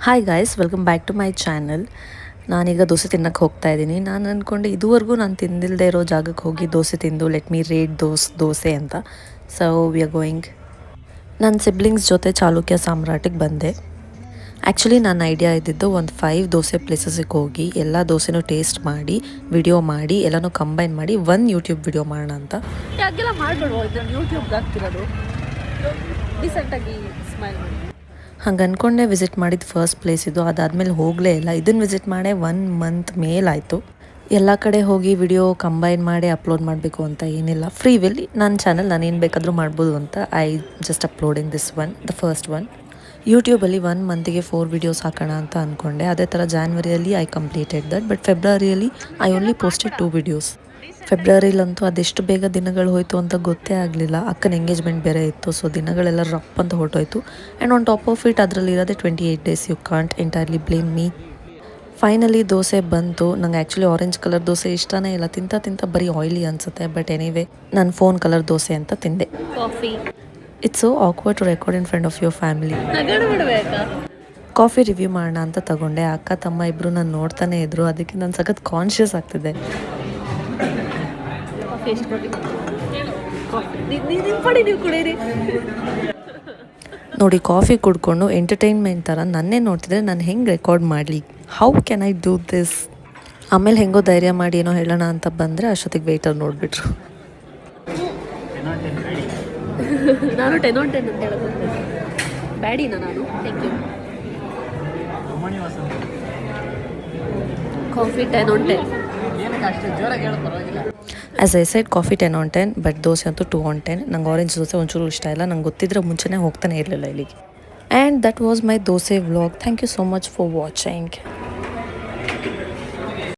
Hi guys, welcome back to my channel. ನಾನೀಗ ದೋಸೆ ತಿನ್ನಕ್ಕೆ ಹೋಗ್ತಾ ಇದ್ದೀನಿ. ನಾನು ಅಂದ್ಕೊಂಡೆ ಇದುವರೆಗೂ ನಾನು ತಿಂದಿಲ್ಲದೆ ಇರೋ ಜಾಗಕ್ಕೆ ಹೋಗಿ ದೋಸೆ ತಿಂದು ಲೆಟ್ ಮೀ ರೇಟ್ ದೋಸೆ ಅಂತ. So we are going. ನನ್ನ ಸಿಬ್ಲಿಂಗ್ಸ್ ಜೊತೆ ಚಾಲುಕ್ಯ ಸಾಮ್ರಾಟಿಗೆ ಬಂದೆ. ಆ್ಯಕ್ಚುಲಿ ನನ್ನ ಐಡಿಯಾ ಇದ್ದಿದ್ದು ಒಂದು 5 ದೋಸೆ ಪ್ಲೇಸಸ್ಗೆ ಹೋಗಿ ಎಲ್ಲ ದೋಸೆನೂ ಟೇಸ್ಟ್ ಮಾಡಿ ವಿಡಿಯೋ ಮಾಡಿ ಎಲ್ಲನೂ ಕಂಬೈನ್ ಮಾಡಿ ಒಂದು ಯೂಟ್ಯೂಬ್ ವಿಡಿಯೋ ಮಾಡೋಣ ಅಂತ. ಯಾಕೆಲ್ಲ ಮಾಡ್ಬಿಡ್ಬೋದು, ಯೂಟ್ಯೂಬ್ಗೆ ಆಗ್ತಿರೋದು ಡಿಸೆಂಟಾಗಿ ಸ್ಮೈಲ್ ಮಾಡಿ ಹಂಗೆ ಅಂದ್ಕೊಂಡೆ ವಿಸಿಟ್ ಮಾಡಿದ ಫಸ್ಟ್ ಪ್ಲೇಸ್ ಇದು. ಅದಾದಮೇಲೆ ಹೋಗಲೇ ಇಲ್ಲ. ಇದನ್ನು ವಿಸಿಟ್ ಮಾಡೇ 1 ಮಂತ್ ಮೇಲಾಯಿತು. ಎಲ್ಲ ಕಡೆ ಹೋಗಿ ವಿಡಿಯೋ ಕಂಬೈನ್ ಮಾಡಿ ಅಪ್ಲೋಡ್ ಮಾಡಬೇಕು ಅಂತ ಏನಿಲ್ಲ. ಫ್ರೀ ವಿಲ್ ನನ್ನ ಚಾನಲ್ ನಾನು ಏನು ಬೇಕಾದರೂ ಮಾಡ್ಬೋದು ಅಂತ I just uploading this the first one. ಯೂಟ್ಯೂಬಲ್ಲಿ 1 ಮಂತಿಗೆ 4 ವೀಡಿಯೋಸ್ ಹಾಕೋಣ ಅಂತ ಅಂದ್ಕೊಂಡೆ. ಅದೇ ಥರ ಜಾನ್ವರಿಯಲ್ಲಿ ಐ ಕಂಪ್ಲೀಟೆಡ್ ದಟ್. ಬಟ್ ಫೆಬ್ರವರಿಯಲ್ಲಿ ಐ ಓನ್ಲಿ ಪೋಸ್ಟೆಡ್ 2 ವೀಡಿಯೋಸ್. ಫೆಬ್ರವರಿಲಂತೂ ಅದೆಷ್ಟು ಬೇಗ ದಿನಗಳು ಹೋಯಿತು ಅಂತ ಗೊತ್ತೇ ಆಗಲಿಲ್ಲ. ಅಕ್ಕನ ಎಂಗೇಜ್ಮೆಂಟ್ ಬೇರೆ ಇತ್ತು. ಸೊ ದಿನಗಳೆಲ್ಲ ರಪ್ ಅಂತ ಹೊರಟೋಯ್ತು. And on top of it ಅದರಲ್ಲಿ ಇರೋದೇ 28 days. You can't entirely blame me. Finally dosa ಬಂತು. ನಂಗೆ ಆ್ಯಕ್ಚುಲಿ ಆರೆಂಜ್ ಕಲರ್ ದೋಸೆ ಇಷ್ಟನೇ ಇಲ್ಲ. ತಿಂತ ಬರೀ ಆಯಿಲಿ ಅನಿಸುತ್ತೆ. ಬಟ್ ಎನಿವೇ ನಾನು ಫೋನ್ ಕಲರ್ ದೋಸೆ ಅಂತ ತಿಂದೆ. Coffee. It's so awkward to record in front of your family. ಬಿಡಬೇಕಾ? ಕಾಫಿ ರಿವ್ಯೂ ಮಾಡೋಣ ಅಂತ ತಗೊಂಡೆ. ಅಕ್ಕ ತಮ್ಮ ಇಬ್ಬರು ನಾನು ನೋಡ್ತಾನೆ ಇದ್ರು. ಅದಕ್ಕೆ ನಾನು ಸಖತ್ ಕಾನ್ಷಿಯಸ್ ಆಗ್ತಿದೆ. ಎಷ್ಟು ಕೊಡಿ ನಿಮ್ಮ ಪಡಿ ನೀವು ಕುಡೀರಿ. ನೋಡಿ, ಕಾಫಿ ಕುಡ್ಕೊಂಡು ಎಂಟರ್ಟೈನ್ಮೆಂಟ್ ಥರ ನನ್ನೇ ನೋಡ್ತಿದ್ರೆ ನಾನು ಹೆಂಗೆ ರೆಕಾರ್ಡ್ ಮಾಡಲಿ? How can I do this? ಆಮೇಲೆ ಹೆಂಗೋ ಧೈರ್ಯ ಮಾಡಿ ಏನೋ ಹೇಳೋಣ ಅಂತ ಬಂದರೆ ಅಷ್ಟೊತ್ತಿಗೆ ವೇಟರ್ ನೋಡಿಬಿಟ್ರು. ನಾನು 10 on 10 ಅಂತ ಹೇಳೋದು ಬ್ಯಾಡಿನ ನಾನು. Thank you. Coffee 10 on 10. As I said coffee 10 on 10, but dosa ಅಂತೂ 2 on 10. ನಂಗೆ ಆರೆಂಜ್ ದೋಸೆ ಒಂಚೂರು ಇಷ್ಟ ಇಲ್ಲ. ನಂಗೆ ಗೊತ್ತಿದ್ರೆ ಮುಂಚೆನೇ ಹೋಗ್ತಾನೆ ಇರಲಿಲ್ಲ ಇಲ್ಲಿಗೆ. And that was my dosa vlog. Thank you so much for watching.